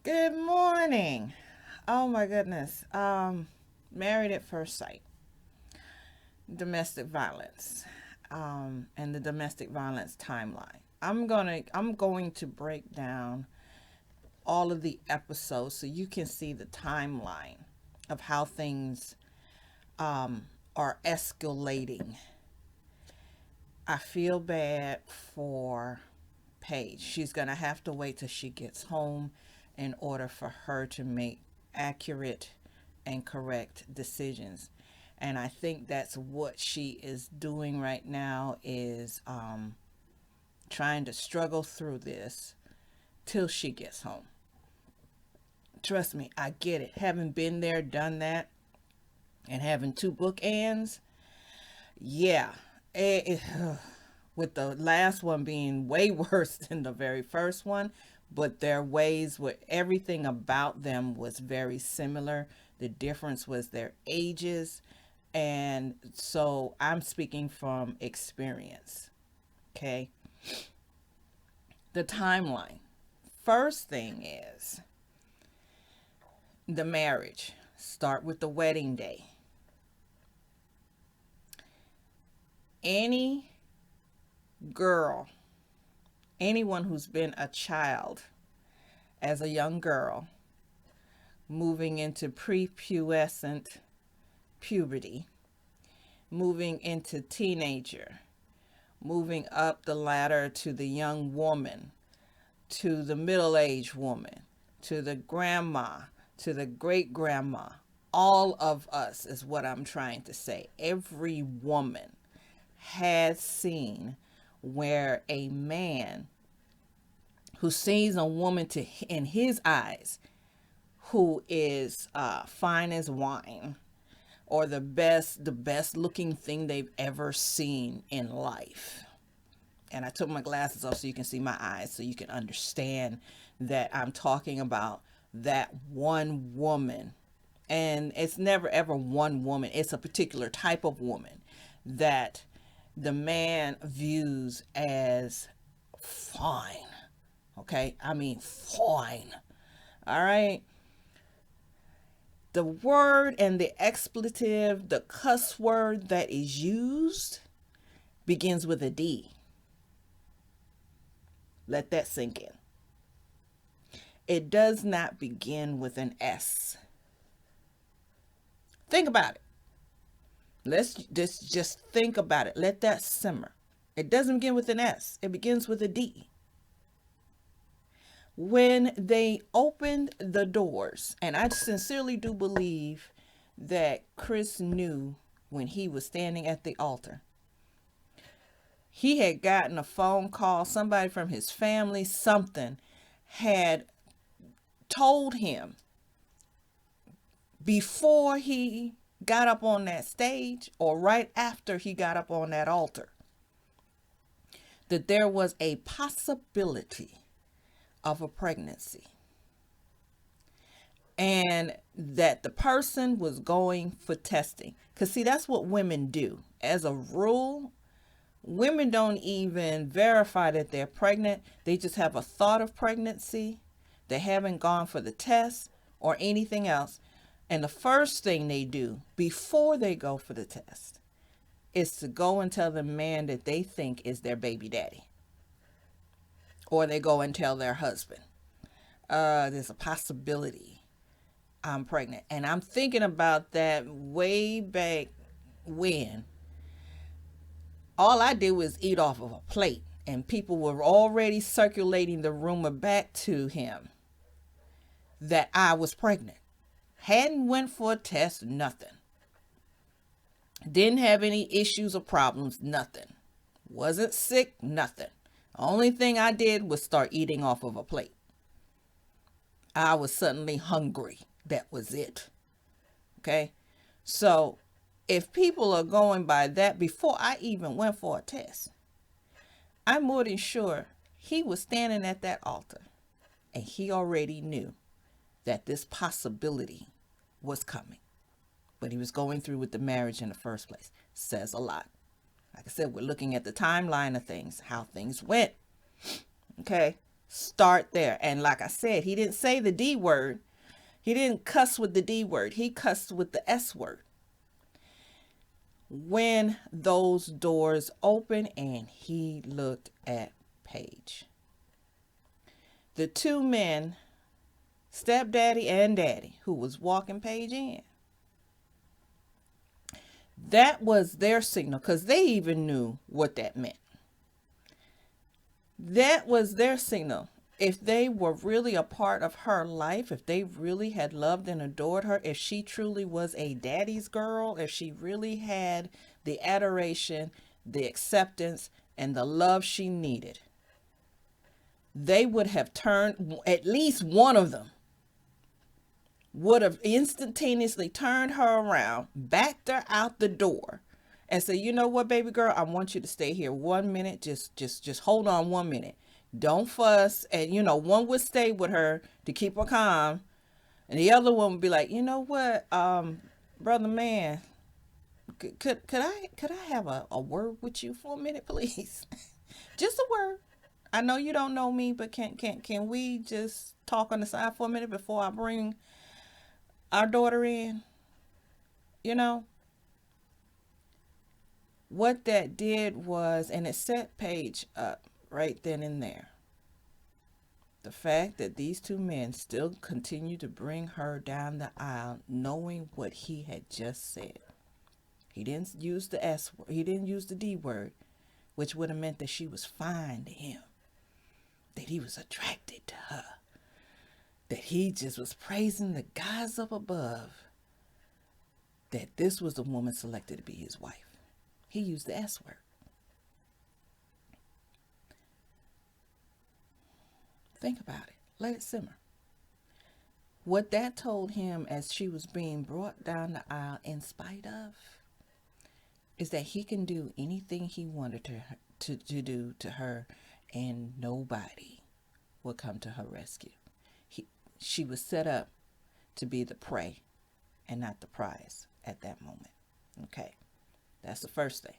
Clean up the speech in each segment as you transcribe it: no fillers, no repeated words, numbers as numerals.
Good morning. Oh my goodness. Married at first sight, domestic violence, and the domestic violence timeline. I'm going to break down all of the episodes so you can see the timeline of how things are escalating. I feel bad for Paige. She's going to have to wait till she gets home in order for her to make accurate and correct decisions. And I think that's what she is doing right now is trying to struggle through this till she gets home. Trust me, I get it. Having been there, done that, and having two bookends, yeah. With the last one being way worse than the very first one, but their ways were everything about them was very similar. The difference was their ages. And so I'm speaking from experience. Okay. The timeline. First thing is the marriage. Start with the wedding day. Any girl, anyone who's been a child as a young girl, moving into prepubescent puberty, moving into teenager, moving up the ladder to the young woman, to the middle-aged woman, to the grandma, to the great-grandma. All of us is what I'm trying to say. Every woman has seen where a man who sees a woman in his eyes who is fine as wine or the best looking thing they've ever seen in life. And I took my glasses off so you can see my eyes so you can understand that I'm talking about that one woman. And it's never ever one woman. It's a particular type of woman that the man views as fine. Okay? I mean, fine. All right? The word and the expletive, the cuss word that is used begins with a D. Let that sink in. It does not begin with an S. Think about it. Let's just think about it. Let that simmer. It doesn't begin with an S. It begins with a D. When they opened the doors, and I sincerely do believe that Chris knew when he was standing at the altar. He had gotten a phone call, somebody from his family, something had told him before he got up on that stage or right after he got up on that altar that there was a possibility of a pregnancy and that the person was going for testing. Because see, that's what women do. As a rule, women don't even verify that they're pregnant. They just have a thought of pregnancy. They haven't gone for the test or anything else. And the first thing they do before they go for the test is to go and tell the man that they think is their baby daddy. Or they go and tell their husband, there's a possibility I'm pregnant. And I'm thinking about that way back when all I did was eat off of a plate and people were already circulating the rumor back to him that I was pregnant. Hadn't went for a test, nothing. Didn't have any issues or problems, nothing. Wasn't sick, nothing. Only thing I did was start eating off of a plate. I was suddenly hungry. That was it. Okay? So if people are going by that before I even went for a test, I'm more than sure he was standing at that altar and he already knew that this possibility was coming. But he was going through with the marriage in the first place. Says a lot. Like I said, we're looking at the timeline of things, how things went. Okay. Start there. And like I said, he didn't say the D word. He didn't cuss with the D word. He cussed with the S word. When those doors opened and he looked at Paige, the two men, stepdaddy and daddy, who was walking Paige in, that was their signal, because they even knew what that meant. That was their signal. If they were really a part of her life, if they really had loved and adored her, if she truly was a daddy's girl, if she really had the adoration, the acceptance, and the love she needed, they would have turned, at least one of them would have instantaneously turned her around, backed her out the door, and said, "You know what, baby girl, I want you to stay here 1 minute. Just hold on 1 minute. Don't fuss." And one would stay with her to keep her calm, and the other one would be like, "You know what, brother man, could I have a word with you for a minute, please? Just a word. I know you don't know me, but can we just talk on the side for a minute before I bring our daughter in?" You know what that did was, and it set Paige up right then and there. The fact that these two men still continued to bring her down the aisle, knowing what he had just said. He didn't use the S word. He didn't use the D word, which would have meant that she was fine to him, that he was attracted to her, that he just was praising the gods up above, that this was the woman selected to be his wife. He used the S word. Think about it. Let it simmer. What that told him as she was being brought down the aisle in spite of is that he can do anything he wanted to do to her, and nobody will come to her rescue. She was set up to be the prey and not the prize at that moment. Okay, that's the first thing.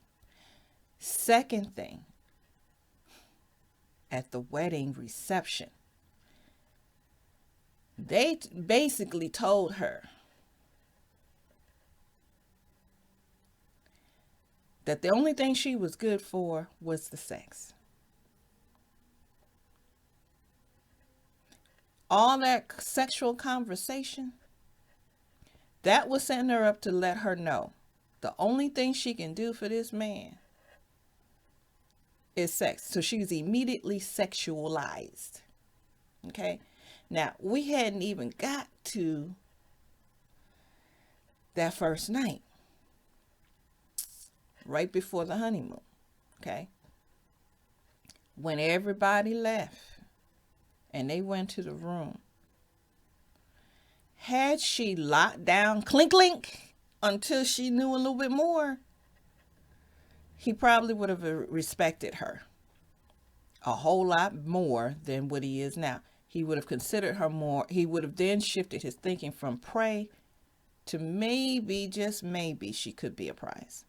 Second thing, at the wedding reception, they basically told her that the only thing she was good for was the sex. All that sexual conversation, that was setting her up to let her know the only thing she can do for this man is sex. So she was immediately sexualized. Okay. Now, we hadn't even got to that first night, right before the honeymoon. Okay. When everybody left and they went to the room, had she locked down clink clink until she knew a little bit more, he probably would have respected her a whole lot more than what he is now. He would have considered her more. He would have then shifted his thinking from prey to maybe, just maybe, she could be a prize.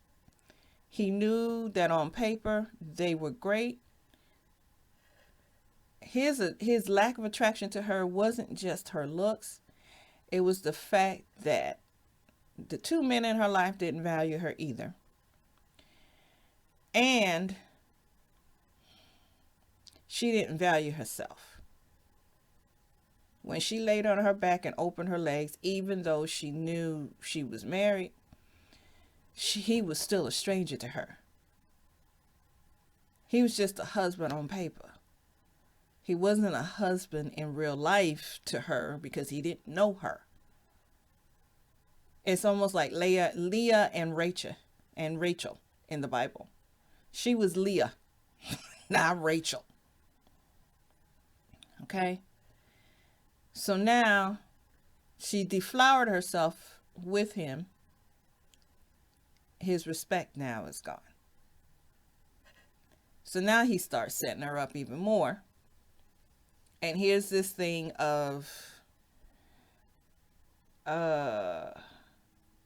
He knew that on paper they were great. His lack of attraction to her wasn't just her looks. It was the fact that the two men in her life didn't value her either. And she didn't value herself. When she laid on her back and opened her legs, even though she knew she was married, he was still a stranger to her. He was just a husband on paper. He wasn't a husband in real life to her because he didn't know her. It's almost like Leah and Rachel in the Bible. She was Leah, not Rachel. Okay? So now she deflowered herself with him. His respect now is gone. So now he starts setting her up even more. And here's this thing of,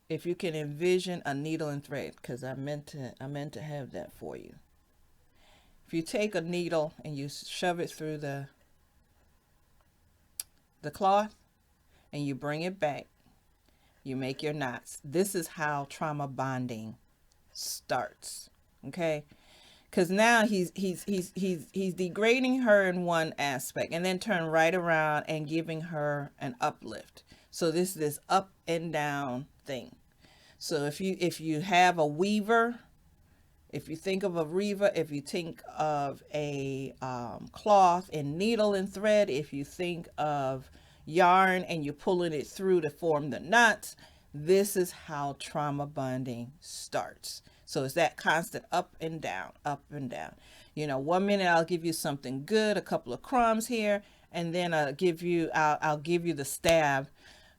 if you can envision a needle and thread, because I meant to have that for you. If you take a needle and you shove it through the the cloth and you bring it back. You make your knots. This is how trauma bonding starts. Okay? Because now he's degrading her in one aspect and then turn right around and giving her an uplift. So this up and down thing. So if you have a weaver, if you think of a weaver, if you think of a cloth and needle and thread, if you think of yarn and you're pulling it through to form the knots, this is how trauma bonding starts. So it's that constant up and down, up and down. You know, 1 minute I'll give you something good, a couple of crumbs here, and then I'll give you the stab.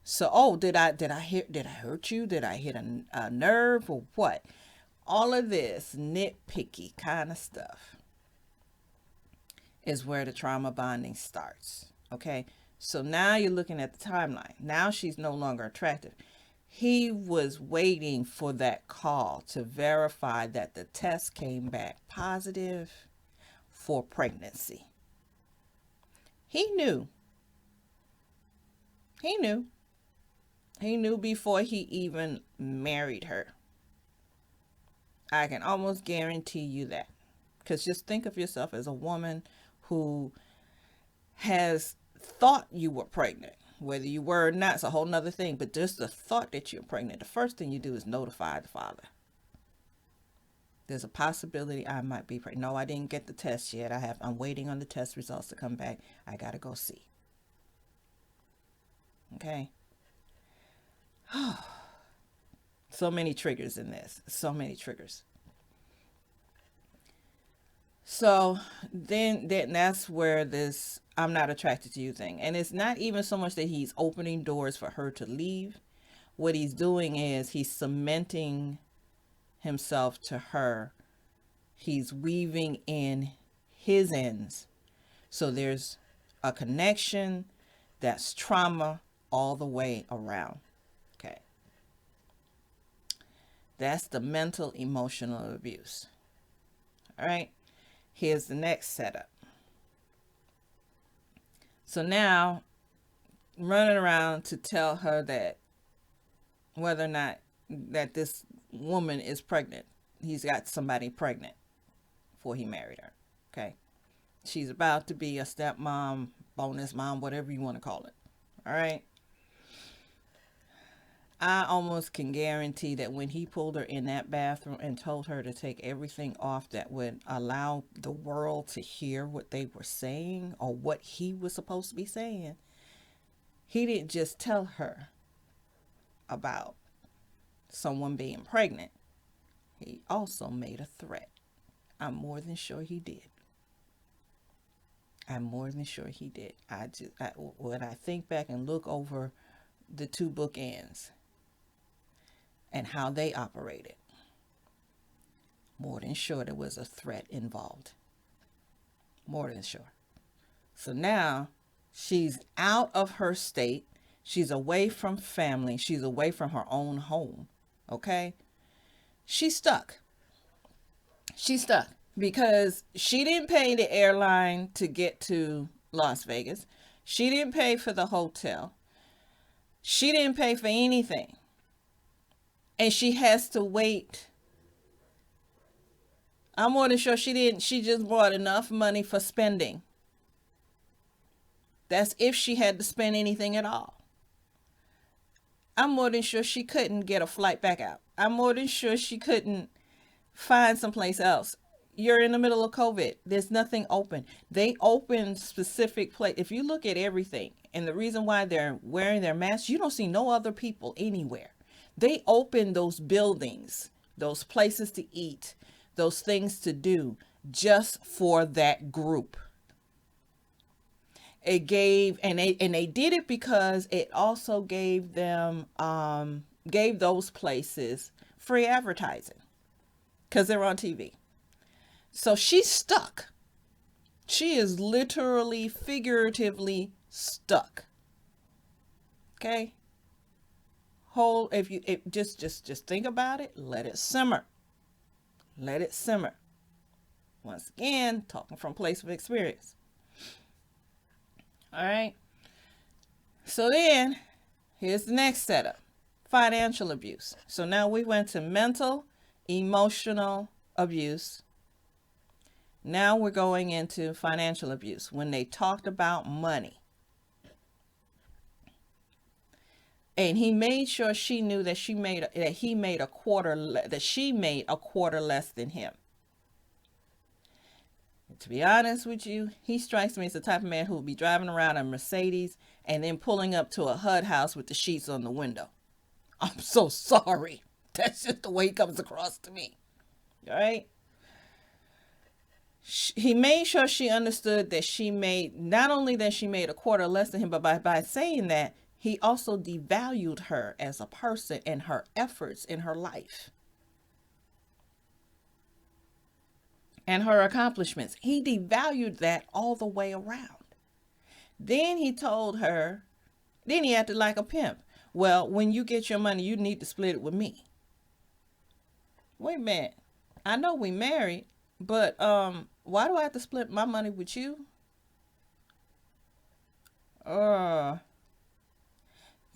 So, oh, did I hurt you? Did I hit a nerve or what? All of this nitpicky kind of stuff is where the trauma bonding starts. Okay, so now you're looking at the timeline. Now she's no longer attractive. He was waiting for that call to verify that the test came back positive for pregnancy. He knew. He knew. He knew before he even married her. I can almost guarantee you that. Because just think of yourself as a woman who has thought you were pregnant. Whether you were or not, it's a whole nother thing. But just the thought that you're pregnant, the first thing you do is notify the father. There's a possibility I might be pregnant. No, I didn't get the test yet. I'm waiting on the test results to come back. I got to go see. Okay. So many triggers in this. So many triggers. So then that's where this I'm not attracted to you thing. And it's not even so much that he's opening doors for her to leave. What he's doing is he's cementing himself to her. He's weaving in his ends. So there's a connection that's trauma all the way around. Okay. That's the mental emotional abuse. All right. Here's the next setup. So now, running around to tell her that whether or not that this woman is pregnant. He's got somebody pregnant before he married her. Okay. She's about to be a stepmom, bonus mom, whatever you want to call it. All right. I almost can guarantee that when he pulled her in that bathroom and told her to take everything off that would allow the world to hear what they were saying or what he was supposed to be saying, he didn't just tell her about someone being pregnant. He also made a threat. I'm more than sure he did. I'm more than sure he did. When I think back and look over the two bookends and how they operated, more than sure there was a threat involved. More than sure. So now she's out of her state. She's away from family. She's away from her own home. Okay? She's stuck. She's stuck because she didn't pay the airline to get to Las Vegas. She didn't pay for the hotel. She didn't pay for anything. And she has to wait. I'm more than sure she didn't. She just brought enough money for spending. That's if she had to spend anything at all. I'm more than sure she couldn't get a flight back out. I'm more than sure she couldn't find someplace else. You're in the middle of COVID. There's nothing open. They open specific place. If you look at everything, and the reason why they're wearing their masks, you don't see no other people anywhere. They open those buildings, those places to eat, those things to do just for that group. It gave, and they did it because it also gave them, gave those places free advertising because they're on TV. So she's stuck. She is literally, figuratively stuck. Okay. Just think about it. Let it simmer. Let it simmer. Once again, talking from place of experience. All right. So then, here's the next setup. Financial abuse. So now we went to mental, emotional abuse. Now we're going into financial abuse. When they talked about money. And he made sure she knew that she made a quarter less than him. And to be honest with you, he strikes me as the type of man who would be driving around a Mercedes and then pulling up to a HUD house with the sheets on the window. I'm so sorry. That's just the way he comes across to me. All right? He made sure she understood that she made, not only that she made a quarter less than him, but by saying that, he also devalued her as a person and her efforts in her life and her accomplishments. He devalued that all the way around. Then he told her, then he acted like a pimp. Well, when you get your money, you need to split it with me. Wait a minute. I know we married, but why do I have to split my money with you?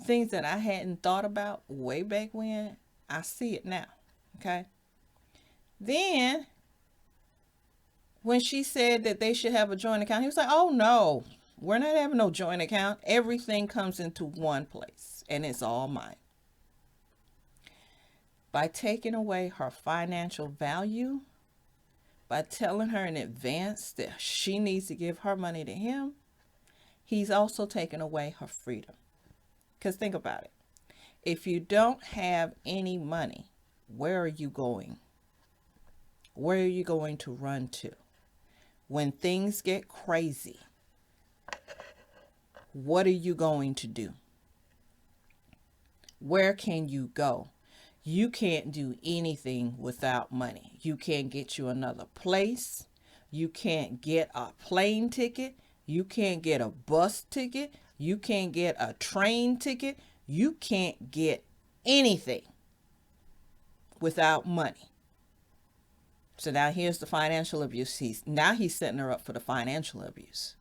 Things that I hadn't thought about way back when, I see it now. Okay. Then when she said that they should have a joint account, he was like, oh no, we're not having no joint account. Everything comes into one place and it's all mine. By taking away her financial value, by telling her in advance that she needs to give her money to him, he's also taken away her freedom. Because think about it. If you don't have any money, where are you going? Where are you going to run to? When things get crazy, what are you going to do? Where can you go? You can't do anything without money. You can't get you another place. You can't get a plane ticket. You can't get a bus ticket. You can't get a train ticket. You can't get anything without money. So now here's the financial abuse. He's setting her up for the financial abuse.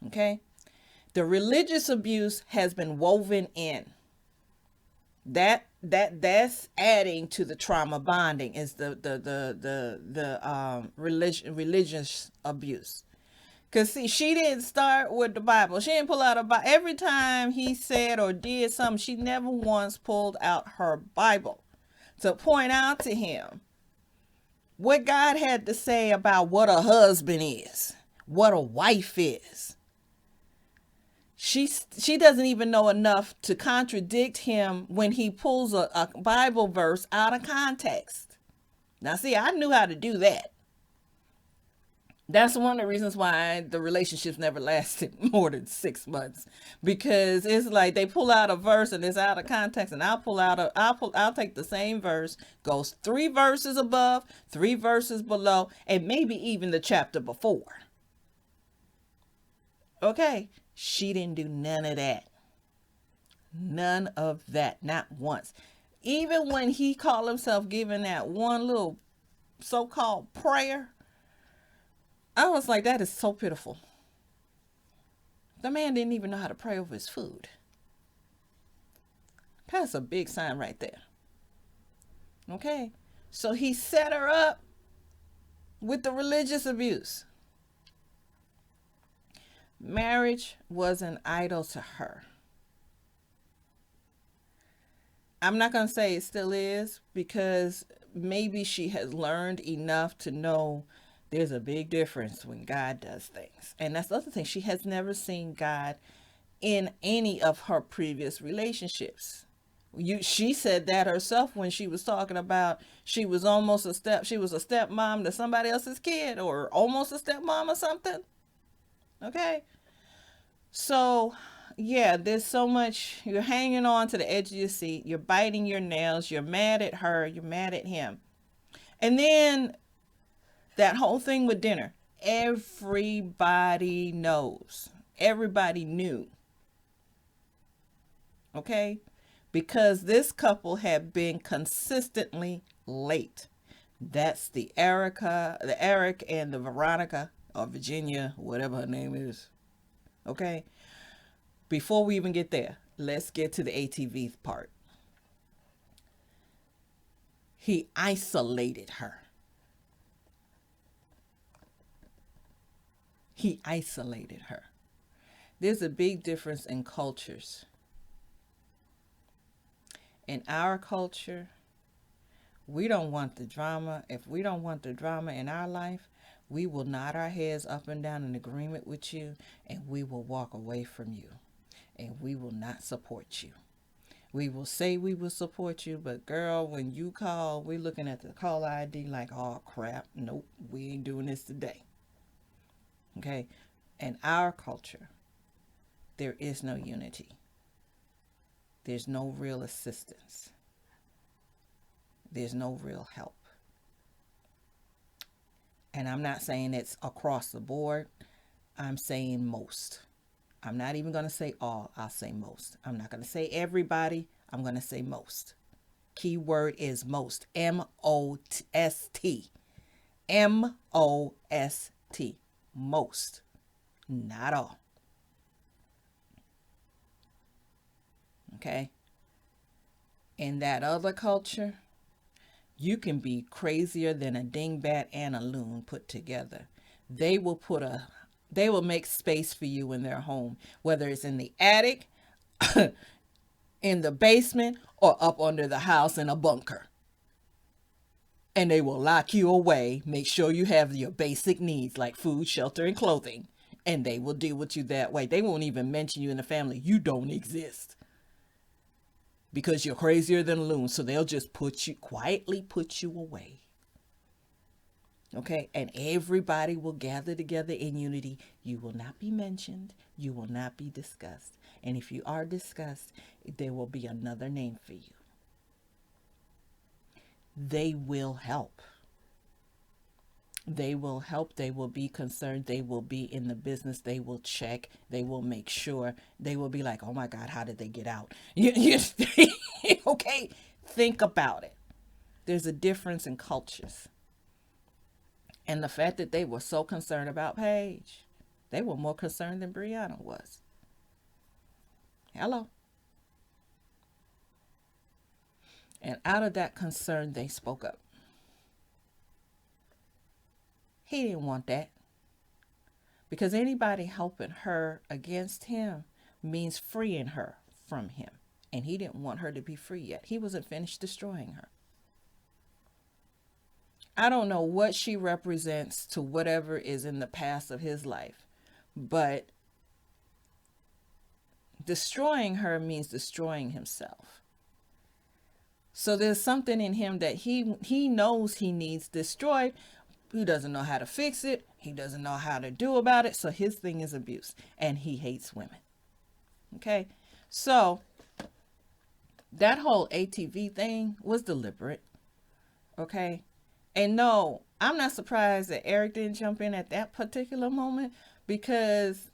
Okay? The religious abuse has been woven in. That's adding to the trauma bonding is the religious abuse. Because see, she didn't start with the Bible. She didn't pull out a Bible. Every time he said or did something, she never once pulled out her Bible to point out to him what God had to say about what a husband is, what a wife is. She doesn't even know enough to contradict him when he pulls a Bible verse out of context. Now, see, I knew how to do that. That's one of the reasons why the relationships never lasted more than 6 months, because it's like they pull out a verse and it's out of context, and I'll take the same verse, goes 3 verses above, 3 verses below, and maybe even the chapter before. Okay, she didn't do none of that. None of that, not once. Even when he called himself giving that one little so-called prayer, I was like, that is so pitiful. The man didn't even know how to pray over his food. That's a big sign right there. Okay? So he set her up with the religious abuse. Marriage was an idol to her. I'm not going to say it still is, because maybe she has learned enough to know there's a big difference when God does things. And that's the other thing. She has never seen God in any of her previous relationships. She said that herself when she was talking about she was a stepmom to somebody else's kid, or almost a stepmom or something. Okay. So, yeah, there's so much. You're hanging on to the edge of your seat. You're biting your nails. You're mad at her. You're mad at him. And then that whole thing with dinner, everybody knows. Everybody knew. Okay? Because this couple had been consistently late. That's the Eric and the Veronica, or Virginia, whatever her name is. Okay? Before we even get there, let's get to the ATV part. He isolated her. He isolated her. There's a big difference in cultures. In our culture, we don't want the drama. If we don't want the drama in our life, we will nod our heads up and down in agreement with you, and we will walk away from you, and we will not support you. We will say we will support you, but girl, when you call, we're looking at the call ID like, oh crap, nope, we ain't doing this today. Okay? In our culture, there is no unity. There's no real assistance. There's no real help. And I'm not saying it's across the board. I'm saying most. I'm not even going to say all. I'll say most. I'm not going to say everybody. I'm going to say most. Key word is most. M-O-S-T. M-O-S-T. Most. Not all. Okay? In that other culture, you can be crazier than a dingbat and a loon put together. They will make space for you in their home, whether it's in the attic, in the basement, or up under the house in a bunker. And they will lock you away, make sure you have your basic needs like food, shelter, and clothing. And they will deal with you that way. They won't even mention you in the family. You don't exist. Because you're crazier than a loon. So they'll just quietly put you away. Okay? And everybody will gather together in unity. You will not be mentioned. You will not be discussed. And if you are discussed, there will be another name for you. They will help. They will help. They will be concerned. They will be in the business. They will check. They will make sure. They will be like, oh my God, how did they get out? Okay? Think about it. There's a difference in cultures. And the fact that they were so concerned about Paige, they were more concerned than Brianna was. Hello. And out of that concern, they spoke up. He didn't want that. Because anybody helping her against him means freeing her from him. And he didn't want her to be free yet. He wasn't finished destroying her. I don't know what she represents to whatever is in the past of his life. But destroying her means destroying himself. So there's something in him that he knows he needs destroyed. He doesn't know how to fix it. He doesn't know how to do about it. So his thing is abuse. And he hates women. Okay? So that whole ATV thing was deliberate. Okay? And no, I'm not surprised that Eric didn't jump in at that particular moment. Because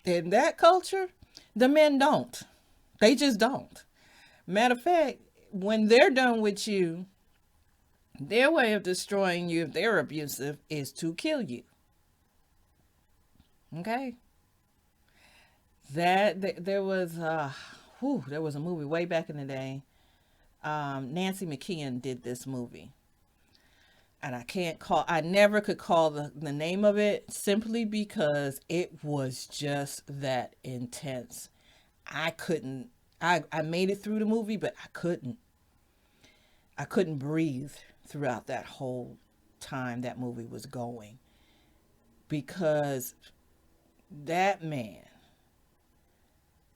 in that culture, the men don't. They just don't. Matter of fact, when they're done with you, their way of destroying you, if they're abusive, is to kill you. Okay? There was a movie way back in the day. Nancy McKeon did this movie. And I never could call the name of it simply because it was just that intense. I made it through the movie, but I couldn't breathe throughout that whole time that movie was going, because that man,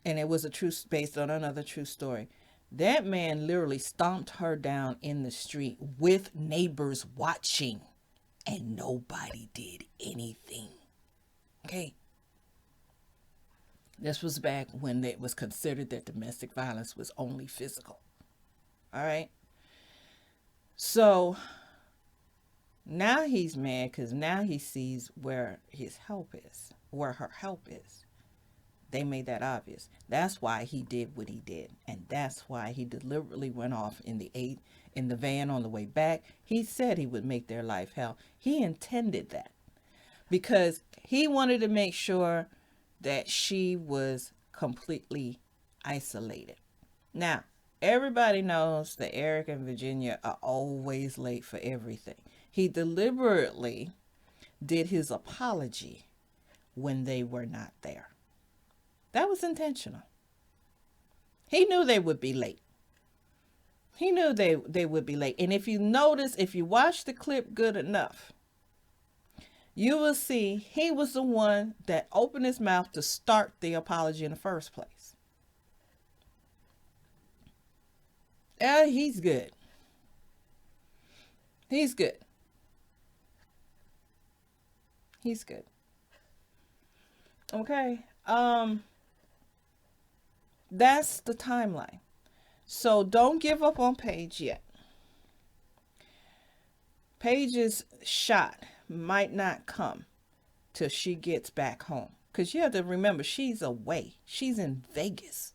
and it was based on another true story, that man literally stomped her down in the street with neighbors watching, and nobody did anything. Okay? This was back when it was considered that domestic violence was only physical. All right? So now he's mad because now he sees where his help is, where her help is. They made that obvious. That's why he did what he did. And that's why he deliberately went off in the van on the way back. He said he would make their life hell. He intended that because he wanted to make sure that she was completely isolated. Now, everybody knows that Eric and Virginia are always late for everything. He deliberately did his apology when they were not there. That was intentional. He knew they would be late. He knew they would be late. And if you notice, if you watch the clip good enough, you will see he was the one that opened his mouth to start the apology in the first place. He's good. He's good. He's good. Okay. That's the timeline. So don't give up on Paige yet. Paige's shot might not come till she gets back home. Because you have to remember, she's away. She's in Vegas.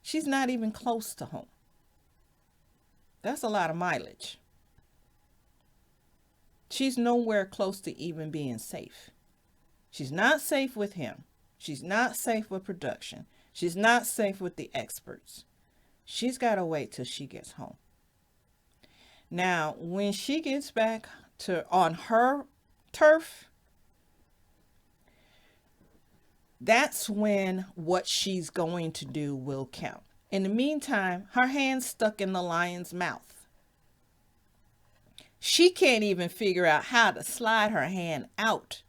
She's not even close to home. That's a lot of mileage. She's nowhere close to even being safe. She's not safe with him. She's not safe with production. She's not safe with the experts. She's got to wait till she gets home. Now, when she gets back to on her turf, that's when what she's going to do will count. In the meantime, her hand's stuck in the lion's mouth. She can't even figure out how to slide her hand out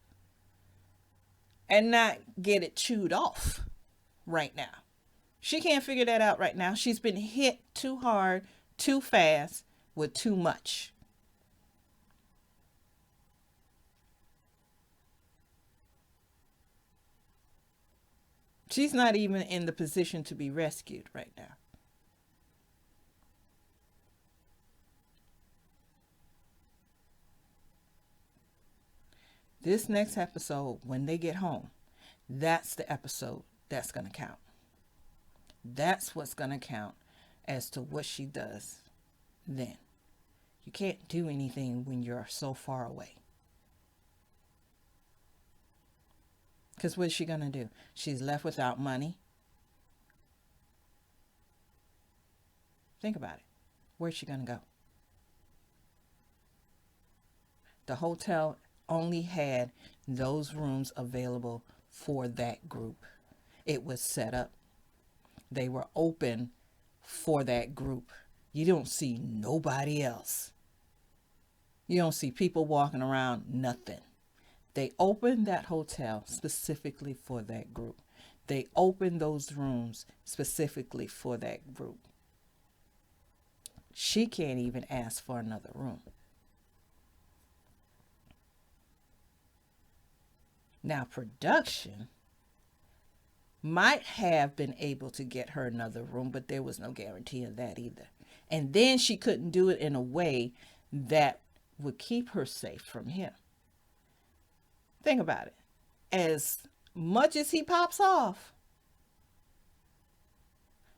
and not get it chewed off right now. She can't figure that out right now. She's been hit too hard, too fast, with too much. She's not even in the position to be rescued right now. This next episode, when they get home, that's the episode that's going to count. That's what's going to count as to what she does then. You can't do anything when you're so far away. Because what's she going to do? She's left without money. Think about it. Where's she going to go? The hotel only had those rooms available for that group. It was set up. They were open for that group. You don't see nobody else. You don't see people walking around, nothing. They opened that hotel specifically for that group. They opened those rooms specifically for that group. She can't even ask for another room. Now, production might have been able to get her another room, but there was no guarantee of that either. And then she couldn't do it in a way that would keep her safe from him. Think about it. As much as he pops off,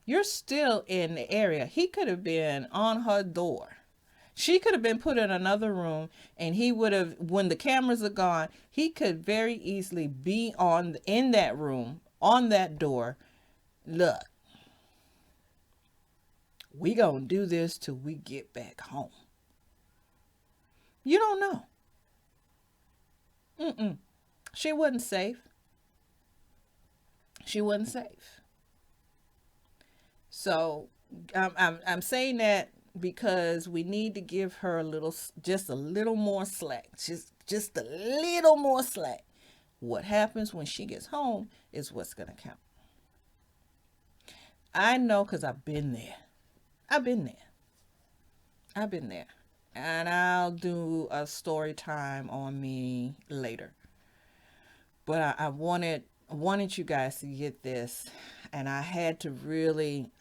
you're still in the area. He could have been on her door. She could have been put in another room, and he would have, when the cameras are gone, he could very easily be in that room, on that door. Look, we gonna do this till we get back home. You don't know. She wasn't safe. She wasn't safe. So I'm saying that because we need to give her just a little more slack. Just a little more slack. What happens when she gets home is what's going to count. I know because I've been there. I've been there. And I'll do a story time on me later. But I wanted you guys to get this, and I had to really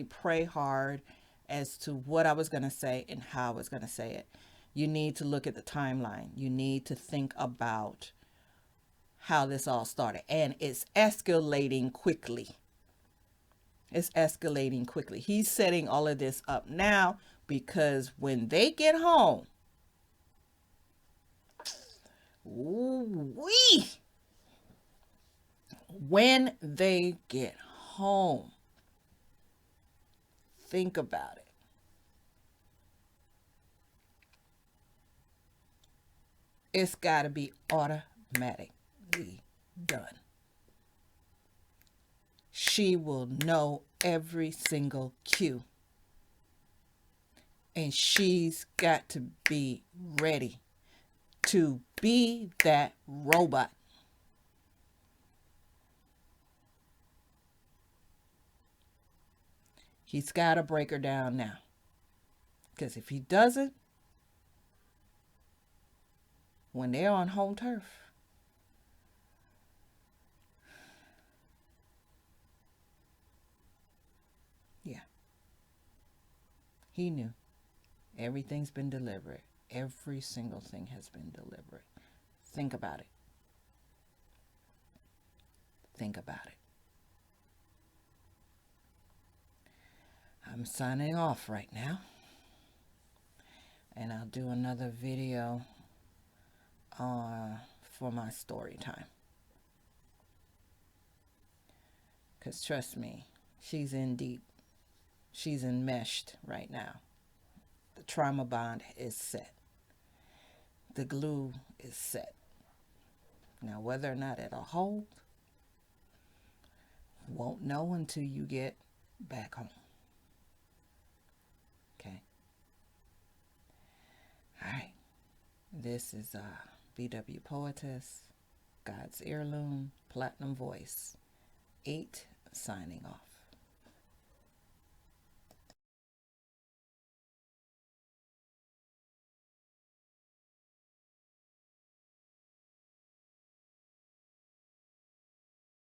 pray hard as to what I was going to say and how I was going to say it. You need to look at the timeline. You need to think about how this all started, and it's escalating quickly. It's escalating quickly. He's setting all of this up now because when they get home, When they get home, think about it. It's got to be automatically done. She will know every single cue. And she's got to be ready to be that robot. He's got to break her down now. Because if he doesn't, when they're on home turf, yeah, he knew. Everything's been deliberate. Every single thing has been deliberate. Think about it. Think about it. I'm signing off right now. And I'll do another video for my story time. Because trust me, she's in deep. She's enmeshed right now. The trauma bond is set. The glue is set. Now, whether or not it'll hold, won't know until you get back home. Okay? All right. This is BW Poetess, God's Heirloom, Platinum Voice, 8, signing off.